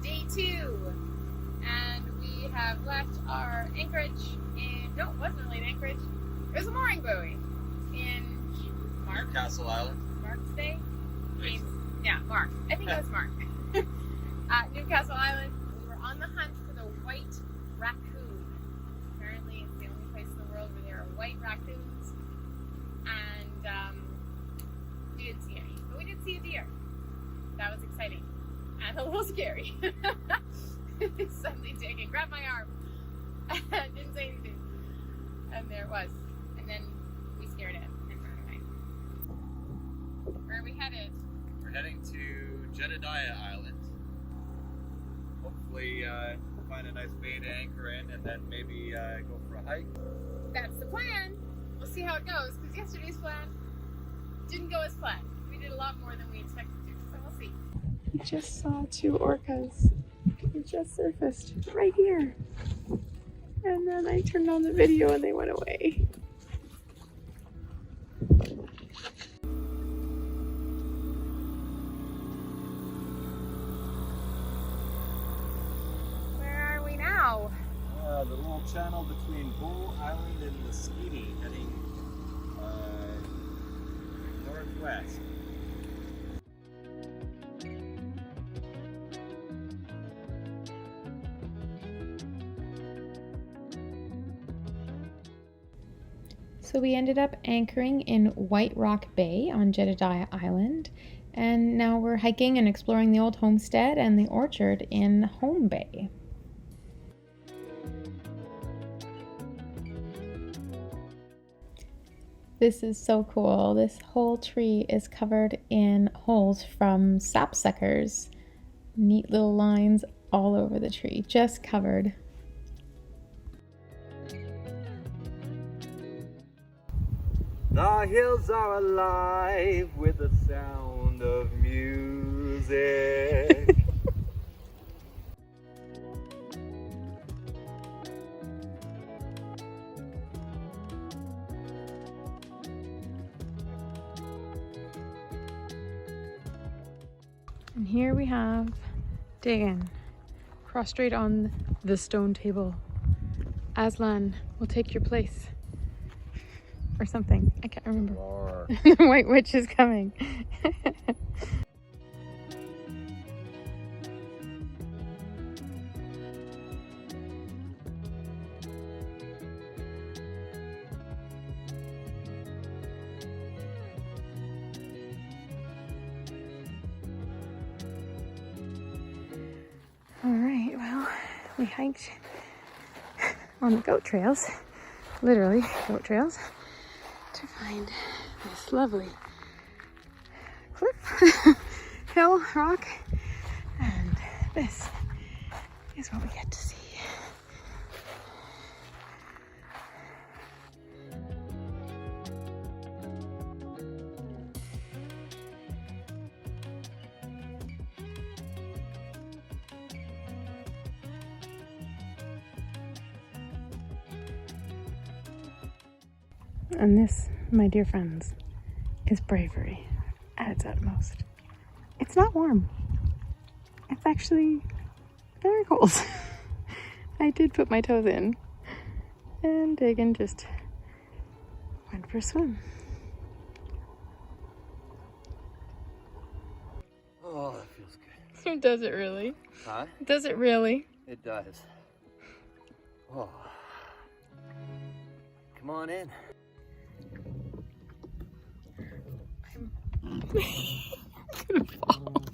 day 2, and we have left our anchorage in, no, it wasn't really an anchorage, it was a mooring buoy in Newcastle Island. Mark's Bay? Yeah, Mark. I think it was Mark. Newcastle Island. We were on the hunt for the white raccoon. Apparently it's the only place in the world where there are white raccoons, and we didn't see any, but we did see a deer. That was exciting and a little scary. Suddenly Jacob grabbed my arm and didn't say anything, and there it was, and then we scared it and ran away. Where are we headed? We're heading to Jedediah Island. Hopefully find a nice bay to anchor in, and then maybe go for a hike. That's the plan. We'll see how it goes, because yesterday's plan didn't go as planned. We did a lot more than we expected to, so we'll see. We just saw 2 orcas. They just surfaced right here. And then I turned on the video and they went away. Where are we now? The little channel between Bull Island and Lasquiti, heading northwest. So we ended up anchoring in White Rock Bay on Jedediah Island, and now we're hiking and exploring the old homestead and the orchard in Home Bay. This is so cool. This whole tree is covered in holes from sapsuckers. Neat little lines all over the tree, just covered. The hills are alive with the sound of music. And here we have Dagan, prostrate on the stone table. Aslan will take your place. Or something. I can't remember. The White Witch is coming. Alright, well, we hiked on the goat trails, literally goat trails, to find this lovely cliff, hill, rock, and this is what we get to see. And this, my dear friends, is bravery at its utmost. It's not warm. It's actually very cold. I did put my toes in, and Dagan just went for a swim. Oh, that feels good. Does it really? Huh? Does it really? It does. Oh. Come on in. I'm gonna fall.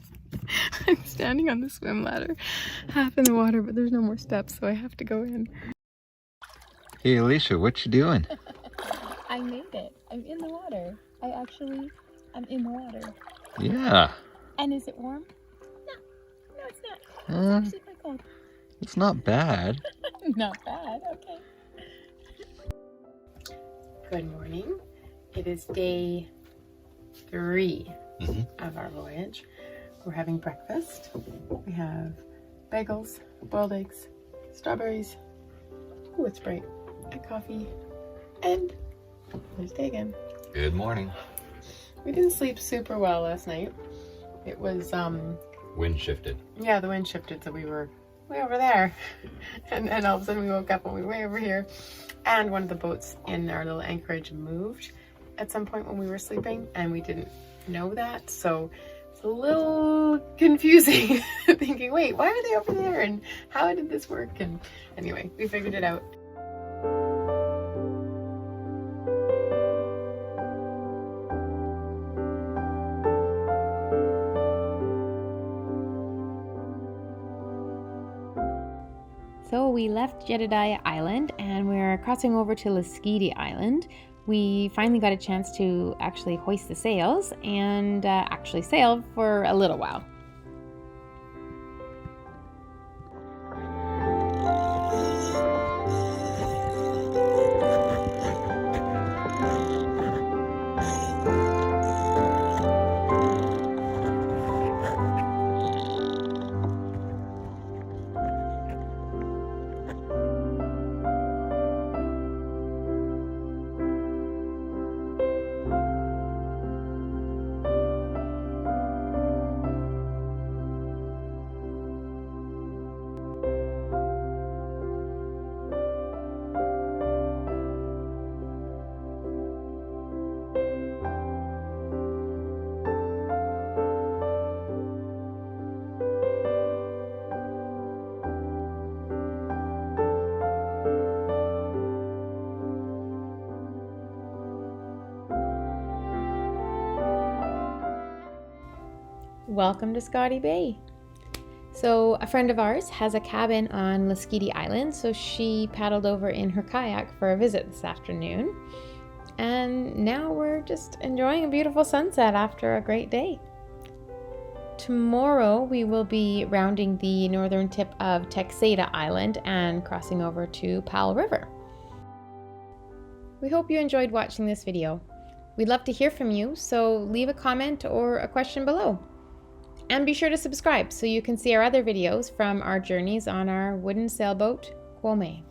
I'm standing on the swim ladder, half in the water, but there's no more steps, so I have to go in. Hey Alicia, what you doing? I made it. I'm in the water. I'm in the water. Yeah. And is it warm? No, it's not. It's actually quite cold. It's not bad. Not bad, okay. Good morning. It is day 3 of our voyage. We're having breakfast. We have bagels, boiled eggs, strawberries, with Sprite, a coffee, and there's Dagan. Good morning. We didn't sleep super well last night. It was Wind shifted. Yeah, the wind shifted, so we were way over there. And then all of a sudden we woke up and we were way over here. And one of the boats in our little anchorage moved at some point when we were sleeping, and we didn't know that. So it's a little confusing thinking, wait, why are they over there? And how did this work? And anyway, we figured it out. So we left Jedediah Island and we're crossing over to Lasquiti Island. We finally got a chance to actually hoist the sails and actually sail for a little while. Welcome to Scotty Bay. So a friend of ours has a cabin on Lasquiti Island, so she paddled over in her kayak for a visit this afternoon. And now we're just enjoying a beautiful sunset after a great day. Tomorrow we will be rounding the northern tip of Jedediah Island and crossing over to Powell River. We hope you enjoyed watching this video. We'd love to hear from you, so leave a comment or a question below. And be sure to subscribe so you can see our other videos from our journeys on our wooden sailboat, Quomay.